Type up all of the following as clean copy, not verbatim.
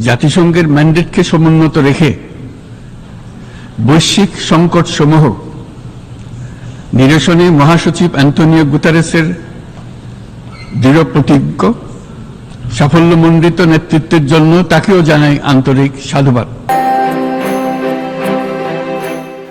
জাতিসংঘের ম্যান্ডেটকে সমুন্নত রেখে বৈশ্বিক সংকটসমূহ নিরসনে মহাসচিব অ্যান্তোনিও গুতেরেসের দৃঢ় প্রতিজ্ঞ সাফল্যমণ্ডিত নেতৃত্বের জন্য তাকেও জানাই আন্তরিক সাধুবাদ।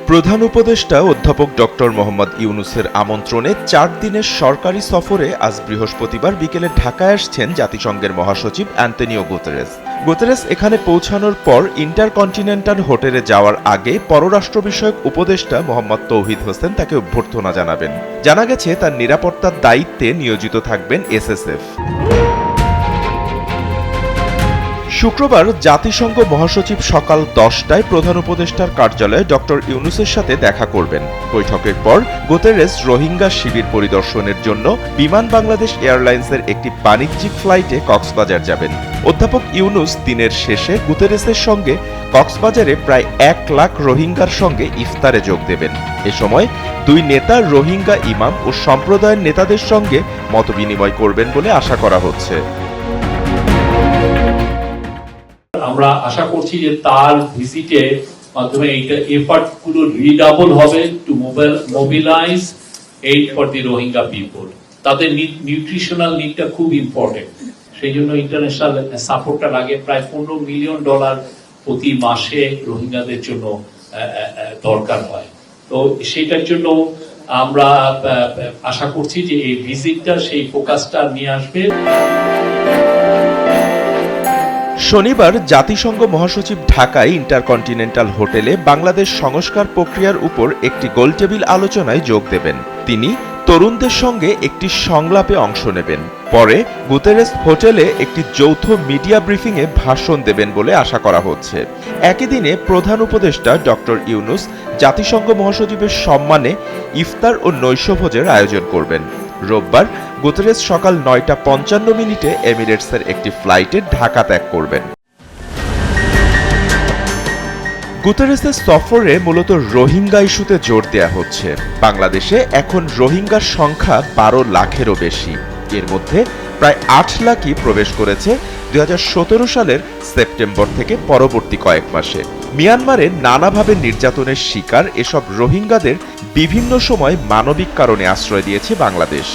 প্রধান উপদেষ্টা অধ্যাপক ডক্টর মোহাম্মদ ইউনূসের আমন্ত্রণে 4 দিনের সরকারি সফরে আজ বৃহস্পতিবার বিকেলে ঢাকায় আসছেন জাতিসংঘের মহাসচিব অ্যান্তোনিও গুতেরেস। গুতেরেস এখানে পৌঁছানোর পর ইন্টারকন্টিনেন্টাল হোটেলে যাওয়ার আগে পররাষ্ট্র বিষয়ক উপদেষ্টা মোহাম্মদ তৌহিদ হোসেন তাকে অভ্যর্থনা জানাবেন। জানা গেছে তার নিরাপত্তার দায়িত্বে নিয়োজিত থাকবেন এসএসএফ। শুক্রবার জাতিসংঘ মহাসচিব সকাল 10টায় প্রধান উপদেষ্টার কার্যালয়ে ডক্টর ইউনূসের সাথে দেখা করবেন। বৈঠকের পর গুতেরেস রোহিঙ্গা শিবির পরিদর্শনের জন্য বিমান বাংলাদেশ এয়ারলাইন্সের একটি বাণিজ্যিক ফ্লাইটে কক্সবাজার যাবেন। অধ্যাপক ইউনূস দিনের শেষে গুতেরেসের সঙ্গে কক্সবাজারে প্রায় 1 লাখ রোহিঙ্গার সঙ্গে ইফতারে যোগ দেবেন। এ সময় দুই নেতা রোহিঙ্গা ইমাম ও সম্প্রদায়ের নেতাদের সঙ্গে মতবিনিময় করবেন বলে আশা করা হচ্ছে। আমরা আশা করছি যে তার ভিজিটের মাধ্যমে এইটা এফর্ট গুলো রিডাবল হবে to mobilise aid for the Rohingya people. তাদের নিউট্রিশনাল নিডটা খুব ইম্পর্টেন্ট, সেই জন্য ইন্টারন্যাশনাল সাপোর্টটা লাগে। প্রায় $15 মিলিয়ন প্রতি মাসে রোহিঙ্গাদের জন্য দরকার হয়। তো সেটার জন্য আমরা আশা করছি যে এই ভিজিটটা সেই ফোকাসটা নিয়ে আসবে। শনিবার জাতিসংঘ মহাসচিব ঢাকায় ইন্টারকন্টিনেন্টাল হোটেলে বাংলাদেশ সংস্কার প্রক্রিয়ার উপর একটি গোলটেবিল আলোচনায় যোগ দেবেন। তিনি তরুণদের সঙ্গে একটি সংলাপে অংশ নেবেন। পরে গুতেরেস হোটেলে একটি যৌথ মিডিয়া ব্রিফিংয়ে ভাষণ দেবেন বলে আশা করা হচ্ছে। একই দিনে প্রধান উপদেষ্টা ডক্টর ইউনূস জাতিসংঘ মহাসচিবের সম্মানে ইফতার ও নৈশভোজের আয়োজন করবেন। রোববার গুতেরেস সকাল 9:55 এমিরেটসের একটি ফ্লাইটে ঢাকা ত্যাগ করবেন। গুতেরেসের সফরে মূলত রোহিঙ্গা ইস্যুতে জোর দেয়া হচ্ছে। বাংলাদেশে এখন রোহিঙ্গার সংখ্যা 12 লাখেরও বেশি। এর মধ্যে প্রায় 8 লাখই প্রবেশ করেছে 2017 সালের সেপ্টেম্বর থেকে পরবর্তী কয়েক মাসে। মিয়ানমারে নানাভাবে নির্যাতনের শিকার এসব রোহিঙ্গাদের বিভিন্ন সময় মানবিক কারণে আশ্রয় দিয়েছে বাংলাদেশ।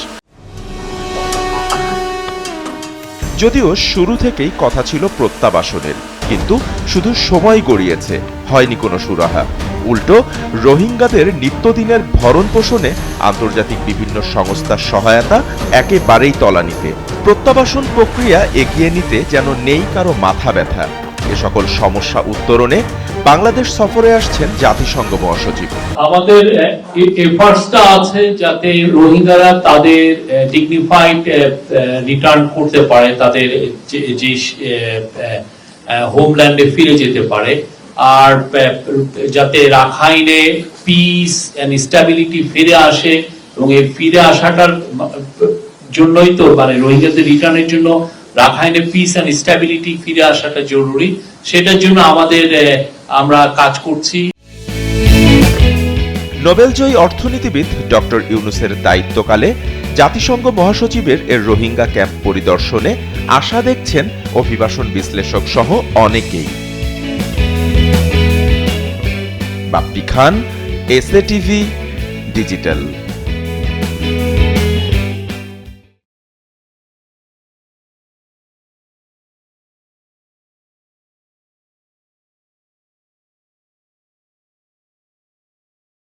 যদিও শুরু থেকেই কথা ছিল প্রত্যাবাসনের, কিন্তু শুধু সময় গড়িয়েছে, হয়নি কোনো সুরাহা। উল্টো রোহিঙ্গাদের নিত্যদিনের ভরণ পোষণে আন্তর্জাতিক বিভিন্ন সংস্থার সহায়তা একেবারেই তলানিতে। প্রত্যাবাসন প্রক্রিয়া এগিয়ে নিতে যেন নেই কারো মাথা ব্যথা। এ সকল সমস্যা উত্তরণে বাংলাদেশ সফরে আসছেন জাতিসংঘ মহাসচিব। আমাদের এফর্টসটা আছে যাতে রোহিঙ্গারা তাদের ডিগনিফাইড রিটার্ন করতে পারে, তাদের যে হোমল্যান্ডে ফিরে যেতে পারে, আর যাতে রাখাইনে পিস এন্ড স্টেবিলিটি ফিরে আসে। এবং এই ফিরে আসাটার জন্যই তো রোহিঙ্গাদের রিটার্নের জন্য রাখাইনে পিস এন্ড স্টেবিলিটি ফিরে আসাটা জরুরি। সেটার জন্য আমরা কাজ করছি। নোবেলজয়ী অর্থনীতিবিদ ডক্টর ইউনূসের দায়িত্বকালে জাতিসংঘ মহাসচিবের এর রোহিঙ্গা ক্যাম্প পরিদর্শনে আশা দেখছেন অভিবাসন বিশ্লেষক সহ অনেকেই। বাপ্পি খান, এসএ টিভি, ডিজিটাল।